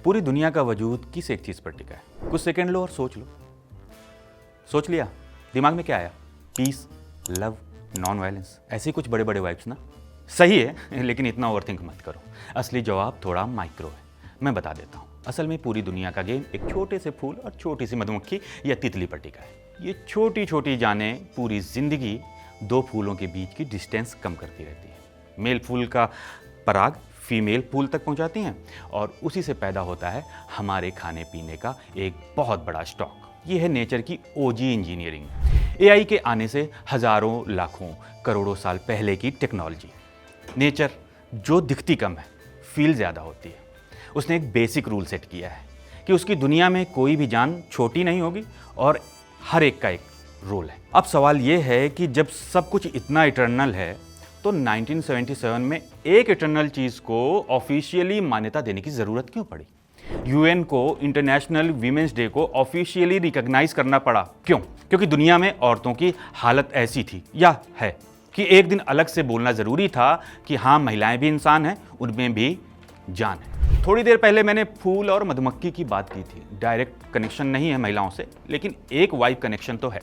पूरी दुनिया का वजूद किस एक चीज़ पर टिका है? कुछ सेकंड लो और सोच लो। सोच लिया? दिमाग में क्या आया? पीस, लव, नॉन वायलेंस, ऐसे कुछ बड़े बड़े वाइब्स ना? सही है, लेकिन इतना ओवरथिंक मत करो। असली जवाब थोड़ा माइक्रो है। मैं बता देता हूँ। असल में पूरी दुनिया का गेम एक छोटे से फूल और छोटी सी मधुमक्खी या तितली पर टिका है। ये छोटी छोटी जानें पूरी जिंदगी दो फूलों के बीच की डिस्टेंस कम करती रहती है। मेल फूल का पराग फीमेल फूल तक पहुंचाती हैं और उसी से पैदा होता है हमारे खाने पीने का एक बहुत बड़ा स्टॉक। ये है नेचर की ओजी इंजीनियरिंग। एआई के आने से हजारों लाखों करोड़ों साल पहले की टेक्नोलॉजी। नेचर जो दिखती कम है, फील ज़्यादा होती है। उसने एक बेसिक रूल सेट किया है कि उसकी दुनिया में कोई भी जान छोटी नहीं होगी और हर एक का एक रोल है। अब सवाल ये है कि जब सब कुछ इतना इटर्नल है तो 1977 में एक इटर्नल चीज़ को ऑफिशियली मान्यता देने की ज़रूरत क्यों पड़ी? यूएन को इंटरनेशनल वीमेंस डे को ऑफिशियली रिकॉग्नाइज करना पड़ा। क्यों? क्योंकि दुनिया में औरतों की हालत ऐसी थी या है कि एक दिन अलग से बोलना ज़रूरी था कि हाँ, महिलाएं भी इंसान हैं, उनमें भी जान है। थोड़ी देर पहले मैंने फूल और मधुमक्खी की बात की थी। डायरेक्ट कनेक्शन नहीं है महिलाओं से, लेकिन एक वाइब कनेक्शन तो है।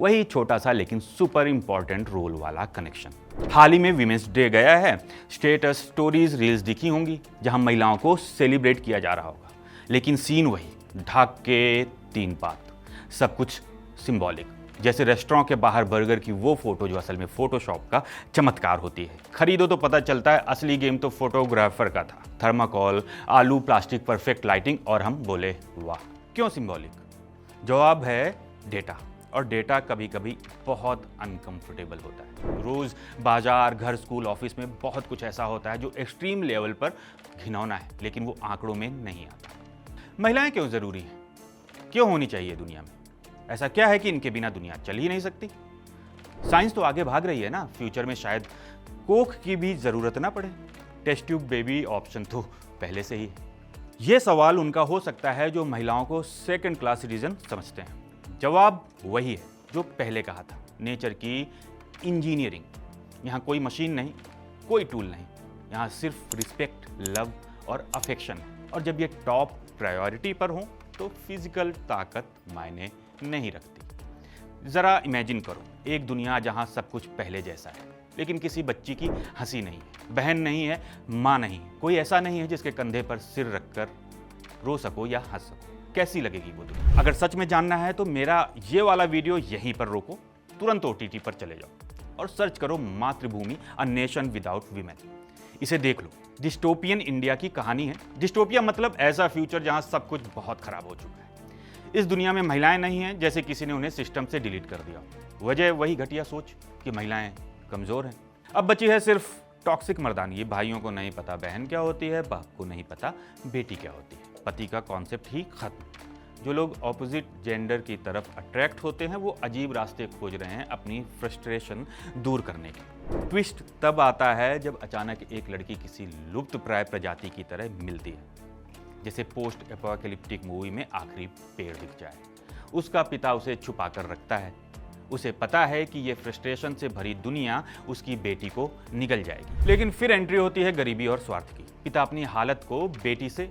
वही छोटा सा लेकिन सुपर इंपॉर्टेंट रोल वाला कनेक्शन। हाल ही में वीमेंस डे गया है। स्टेटस, स्टोरीज, रील्स दिखी होंगी जहां महिलाओं को सेलिब्रेट किया जा रहा होगा, लेकिन सीन वही, ढाक के तीन बात, सब कुछ सिंबॉलिक। जैसे रेस्टोरेंट के बाहर बर्गर की वो फोटो जो असल में फोटोशॉप का चमत्कार होती है। खरीदो तो पता चलता है असली गेम तो फोटोग्राफर का था। थर्माकोल, आलू, प्लास्टिक, परफेक्ट लाइटिंग और हम बोले वाह। क्यों सिंबॉलिक? जवाब है डेटा। और डेटा कभी कभी बहुत अनकंफर्टेबल होता है। रोज बाजार, घर, स्कूल, ऑफिस में बहुत कुछ ऐसा होता है जो एक्सट्रीम लेवल पर घिनौना है, लेकिन वो आंकड़ों में नहीं आता। महिलाएं क्यों जरूरी हैं? क्यों होनी चाहिए दुनिया में? ऐसा क्या है कि इनके बिना दुनिया चल ही नहीं सकती? साइंस तो आगे भाग रही है ना। फ्यूचर में शायद कोख की भी जरूरत ना पड़े। टेस्ट ट्यूब बेबी ऑप्शन तो पहले से ही है। ये सवाल उनका हो सकता है जो महिलाओं को सेकंड क्लास सिटीजन समझते हैं। जवाब वही है जो पहले कहा था, नेचर की इंजीनियरिंग। यहाँ कोई मशीन नहीं, कोई टूल नहीं, यहाँ सिर्फ रिस्पेक्ट, लव और अफेक्शन है। और जब ये टॉप प्रायोरिटी पर हो तो फिजिकल ताकत मायने नहीं रखती। जरा इमेजिन करो एक दुनिया जहाँ सब कुछ पहले जैसा है, लेकिन किसी बच्ची की हंसी नहीं है, बहन नहीं है, माँ नहीं, कोई ऐसा नहीं है जिसके कंधे पर सिर रखकर रो सको या हंस सको। कैसी लगेगी वो दुनिया? अगर सच में जानना है तो मेरा ये वाला वीडियो यहीं पर रोको, तुरंत ओटीटी पर चले जाओ और सर्च करो मातृभूमि, अ नेशन विदाउट वीमेन। इसे देख लो। डिस्टोपियन इंडिया की कहानी है। डिस्टोपिया मतलब ऐसा फ्यूचर जहां सब कुछ बहुत खराब हो चुका है। इस दुनिया में महिलाएं नहीं हैं, जैसे किसी ने उन्हें सिस्टम से डिलीट कर दिया। वजह वही घटिया सोच कि महिलाएं कमजोर हैं। अब बची है सिर्फ टॉक्सिक मर्दानगी। भाइयों को नहीं पता बहन क्या होती है, बाप को नहीं पता बेटी क्या होती है, पति का कॉन्सेप्ट ही खत्म। जो लोग ऑपोजिट जेंडर की तरफ अट्रैक्ट होते हैं वो अजीब रास्ते खोज रहे हैं अपनी फ्रस्ट्रेशन दूर करने के। ट्विस्ट तब आता है जब अचानक एक लड़की किसी लुप्त प्राय प्रजाति की तरह मिलती है, जैसे पोस्ट एपोकैलिप्टिक मूवी में आखिरी पेड़ दिख जाए। उसका पिता उसे छुपा कर रखता है। उसे पता है कि ये फ्रस्ट्रेशन से भरी दुनिया उसकी बेटी को निगल जाएगी, लेकिन फिर एंट्री होती है गरीबी और स्वार्थ की। पिता अपनी हालत को बेटी से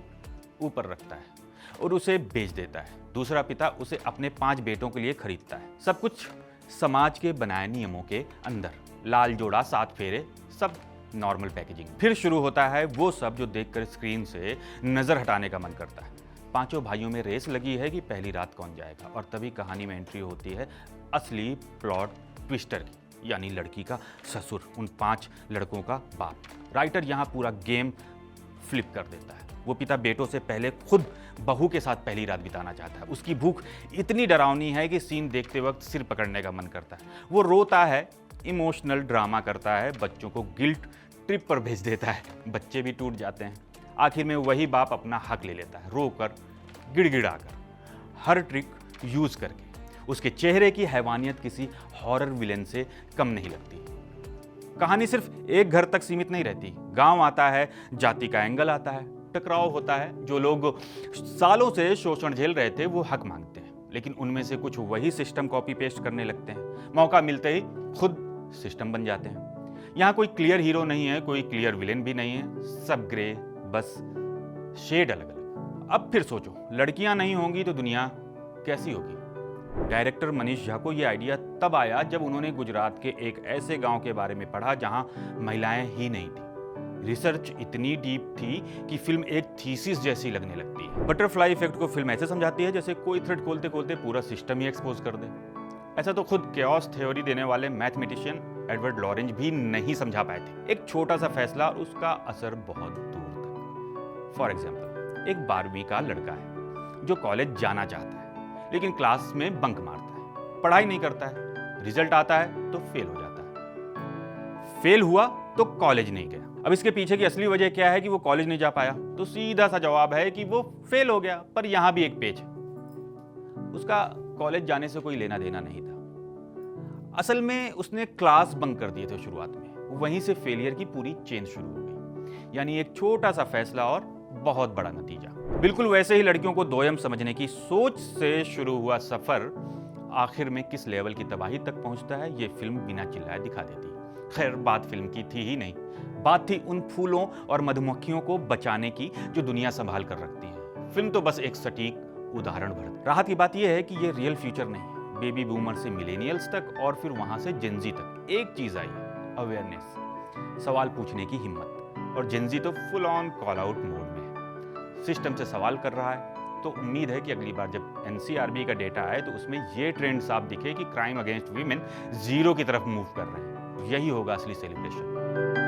ऊपर रखता है और उसे बेच देता है। दूसरा पिता उसे अपने 5 बेटों के लिए खरीदता है। सब कुछ समाज के बनाए नियमों के अंदर। लाल जोड़ा, 7 फेरे, सब नॉर्मल पैकेजिंग। फिर शुरू होता है वो सब जो देखकर स्क्रीन से नजर हटाने का मन करता है। 5 भाइयों में रेस लगी है कि पहली रात कौन जाएगा, और तभी कहानी में एंट्री होती है असली प्लॉट ट्विस्टर की, यानी लड़की का ससुर, उन 5 लड़कों का बाप। राइटर यहाँ पूरा गेम फ्लिप कर देता है। वो पिता बेटों से पहले खुद बहू के साथ पहली रात बिताना चाहता है। उसकी भूख इतनी डरावनी है कि सीन देखते वक्त सिर पकड़ने का मन करता है। वो रोता है, इमोशनल ड्रामा करता है, बच्चों को गिल्ट ट्रिप पर भेज देता है। बच्चे भी टूट जाते हैं। आखिर में वही बाप अपना हक ले लेता है, रोकर, गिड़गिड़ाकर, हर ट्रिक यूज करके। उसके चेहरे की हैवानियत किसी हॉरर विलेन से कम नहीं लगती। कहानी सिर्फ एक घर तक सीमित नहीं रहती। गांव आता है, जाति का एंगल आता है, टकराव होता है। जो लोग सालों से शोषण झेल रहे थे वो हक मांगते हैं, लेकिन उनमें से कुछ वही सिस्टम कॉपी पेस्ट करने लगते हैं। मौका मिलते ही खुद सिस्टम बन जाते हैं। यहाँ कोई क्लियर हीरो नहीं है, कोई क्लियर विलेन भी नहीं है, सब ग्रे, बस शेड अलग अलग। अब फिर सोचो, लड़कियां नहीं होंगी तो दुनिया कैसी होगी। डायरेक्टर मनीष झा को यह आइडिया तब आया जब उन्होंने गुजरात के एक ऐसे गांव के बारे में पढ़ा जहां महिलाएं ही नहीं थी। रिसर्च इतनी डीप थी कि फिल्म एक थीसिस जैसी लगने लगती है। बटरफ्लाई इफेक्ट को फिल्म ऐसे समझाती है जैसे कोई थ्रेड खोलते खोलते पूरा सिस्टम ही एक्सपोज कर दे। ऐसा तो खुद केओस थ्योरी देने वाले मैथमेटिशियन एडवर्ड लॉरेंज भी नहीं समझा पाए थे। एक छोटा सा फैसला और उसका असर बहुत दूर तक। फॉर एग्जाम्पल, एक 12वीं का लड़का है जो कॉलेज जाना चाहता है लेकिन क्लास में बंक मारता है, पढ़ाई नहीं करता है, रिजल्ट आता है तो फेल हो जाता है। फेल हुआ तो कॉलेज नहीं गया। अब इसके पीछे की असली वजह क्या है कि वो कॉलेज नहीं जा पाया? तो सीधा सा जवाब है कि वो फेल हो गया। पर यहां भी एक पेच है, उसका कॉलेज जाने से कोई लेना देना नहीं था। असल में उसने क्लास बंक कर दिए थे शुरुआत में, वहीं से फेलियर की पूरी चेन शुरू हो गई। यानी एक छोटा सा फैसला और बहुत बड़ा नतीजा। बिल्कुल वैसे ही लड़कियों को दोयम समझने की सोच से शुरू हुआ सफर आखिर में किस लेवल की तबाही तक पहुंचता है, ये फिल्म बिना चिल्लाए दिखा देती। खैर, बात फिल्म की थी ही नहीं, बात थी उन फूलों और मधुमक्खियों को बचाने की जो दुनिया संभाल कर रखती है। फिल्म तो बस एक सटीक उदाहरण भर। राहत की बात यह है कि ये रियल फ्यूचर नहीं, बेबी बूमर से मिलेनियल्स तक और फिर वहां से जेनजी तक एक चीज आई, अवेयरनेस, सवाल पूछने की हिम्मत। और जेनजी तो full on call out mode में सिस्टम से सवाल कर रहा है। तो उम्मीद है कि अगली बार जब एनसीआरबी का डेटा आए तो उसमें ये ट्रेंड साफ दिखे कि क्राइम अगेंस्ट वीमेन 0 की तरफ मूव कर रहे हैं। यही होगा असली सेलिब्रेशन।